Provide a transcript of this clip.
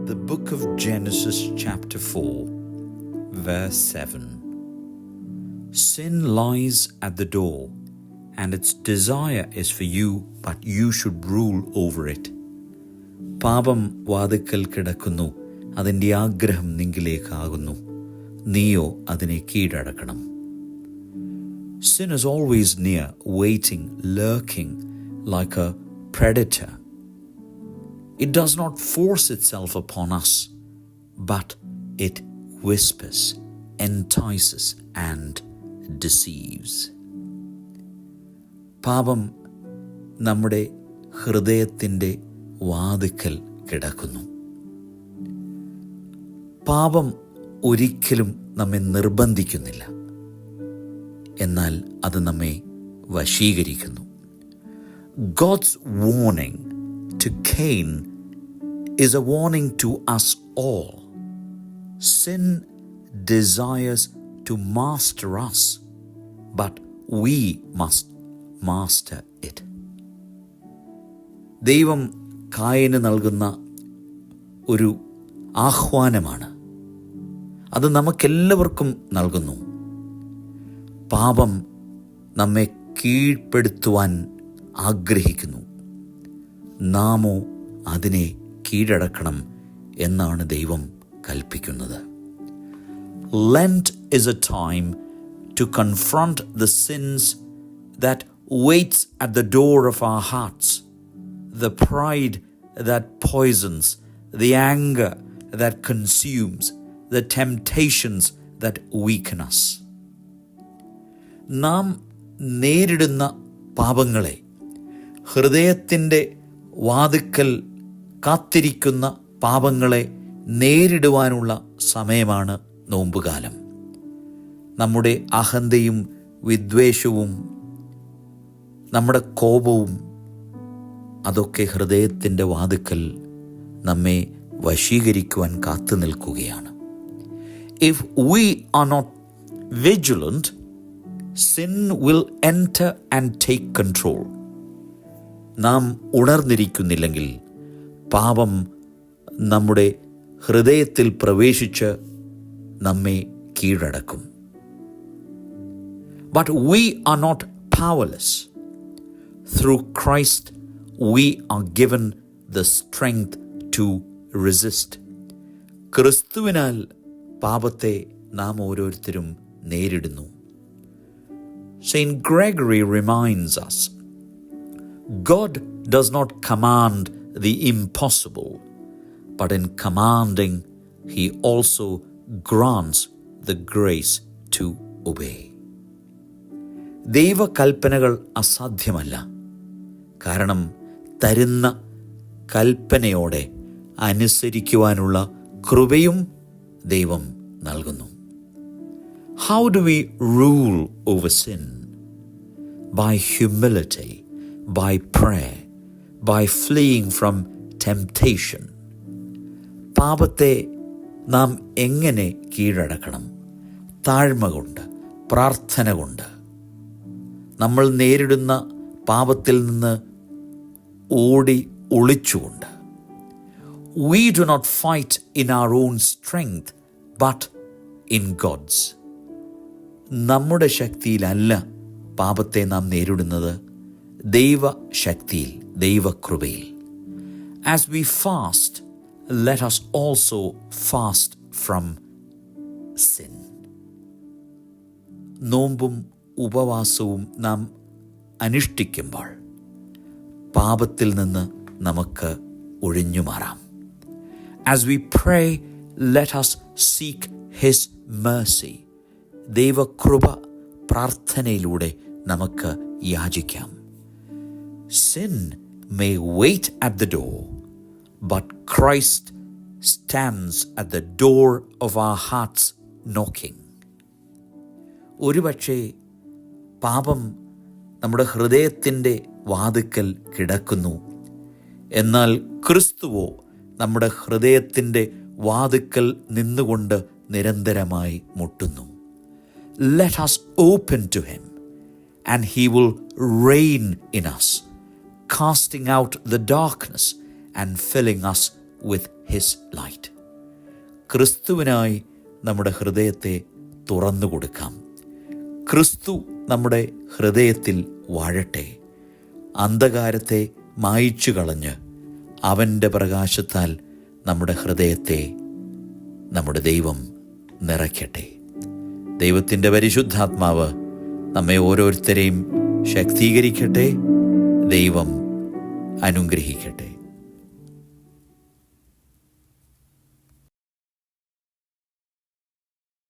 The book of Genesis chapter 4, verse 7. Sin lies at the door, and its desire is for you, but you should rule over it. പാപം വാതിൽക്കൽ കിടക്കുന്നു, അതിൻ്റെ ആഗ്രഹം നിങ്കിലേക്കാകുന്നു, നീയോ അതിനെ കീഴടക്കണം. Sin is always near, waiting, lurking like a predator. It does not force itself upon us, but it whispers, entices, and deceives. പാപം നമ്മുടെ ഹൃദയത്തിൻ്റെ വാതിൽക്കൽ കിടക്കുന്നു. പാപം ഒരിക്കലും നമ്മെ നിർബന്ധിക്കുന്നില്ല, എന്നാൽ അത് നമ്മെ വശീകരിക്കുന്നു. God's warning to Cain is a warning to us all. Sin desires to master us, but we must master it. ദൈവം കായന് നൽകുന്ന ഒരു ആഹ്വാനമാണ്. അത് നമുക്കെല്ലാവർക്കും നൽകുന്നു. പാപം നമ്മെ കീഴ്പ്പെടുത്തുവാൻ ആഗ്രഹിക്കുന്നു. നാമോ അതിനെ കീഴടക്കണം എന്നാണ് ദൈവം കൽപ്പിക്കുന്നത്. Lent is a time to confront the sins that waits at the door of our hearts, the pride that poisons, the anger that consumes, the temptations that weaken us. നാം നേരിടുന്ന പാപങ്ങളെ, ഹൃദയത്തിൻ്റെ വാതിൽക്കൽ കാത്തിരിക്കുന്ന പാപങ്ങളെ നേരിടുവാനുള്ള സമയമാണ് നോമ്പുകാലം. നമ്മുടെ അഹന്തയും വിദ്വേഷവും നമ്മുടെ കോപവും അതൊക്കെ ഹൃദയത്തിൻ്റെ വാതിൽക്കൽ നമ്മെ വശീകരിക്കുവാൻ കാത്തു നിൽക്കുകയാണ്. If we are not vigilant, sin will enter and take control. നാം ഉണർന്നിരിക്കുന്നില്ലെങ്കിൽ പാപം നമ്മുടെ ഹൃദയത്തിൽ പ്രവേശിച്ച് നമ്മെ കീഴടക്കും. But we are not powerless. Through Christ we are given the strength to resist. ക്രിസ്തുവിനാൽ പാപത്തെ നാം ഓരോരുത്തരും നേരിടുന്നു. Saint Gregory reminds us, God does not command the impossible, but in commanding, he also grants the grace to obey. ദൈവകൽപ്പനകൾ അസാധ്യമല്ല, കാരണം തരുന്ന കൽപ്പനയോടെ അനുസരിക്കുവാനുള്ള കൃപയും ദൈവം നൽകുന്നു. How do we rule over sin? By humility, by prayer, by fleeing from temptation. പാപത്തെ നാം എങ്ങനെ കീഴടക്കണം? താഴ്മ കൊണ്ട്, പ്രാർത്ഥന കൊണ്ട്. നമ്മൾ നേരിടുന്ന പാപത്തിൽ നിന്ന് ഓടി ഒളിച്ചുകൊണ്ട്. We do not fight in our own strength, but in God's. നമ്മുടെ ശക്തിയിലല്ല പാപത്തെ നാം നേരിടുന്നത്, ദൈവശക്തിയിൽ, ദൈവകൃപയിൽ. As we fast, let us also fast from sin. നോമ്പും ഉപവാസവും നാം അനുഷ്ഠിക്കുമ്പോൾ പാപത്തിൽ നിന്ന് നമുക്ക് ഒഴിഞ്ഞു മാറാം. As we pray, let us seek His mercy. ദൈവകൃപ പ്രാർത്ഥനയിലൂടെ നമുക്ക് യാചിക്കാം. Sin may wait at the door, but Christ stands at the door of our hearts knocking. ഒരുപക്ഷേ പാപം നമ്മുടെ ഹൃദയത്തിൻ്റെ വാതിൽക്കൽ കിടക്കുന്നു, എന്നാൽ ക്രിസ്തുവോ നമ്മുടെ ഹൃദയത്തിൻ്റെ വാതിൽക്കൽ നിന്നുകൊണ്ട് നിരന്തരമായി മുട്ടുന്നു. Let us open to him, and he will reign in us, casting out the darkness and filling us with His light. ക്രിസ്തുവിനായി നമ്മുടെ ഹൃദയത്തെ തുറന്നു കൊടുക്കാം. ക്രിസ്തു നമ്മുടെ ഹൃദയത്തിൽ വാഴട്ടെ. അന്ധകാരത്തെ മായിച്ചു കളഞ്ഞ് അവൻ്റെ പ്രകാശത്താൽ നമ്മുടെ ഹൃദയത്തെ നമ്മുടെ ദൈവം നിറയ്ക്കട്ടെ. ദൈവത്തിൻ്റെ പരിശുദ്ധാത്മാവ് നമ്മെ ഓരോരുത്തരെയും ശക്തീകരിക്കട്ടെ. ദൈവം അനുഗ്രഹിക്കട്ടെ.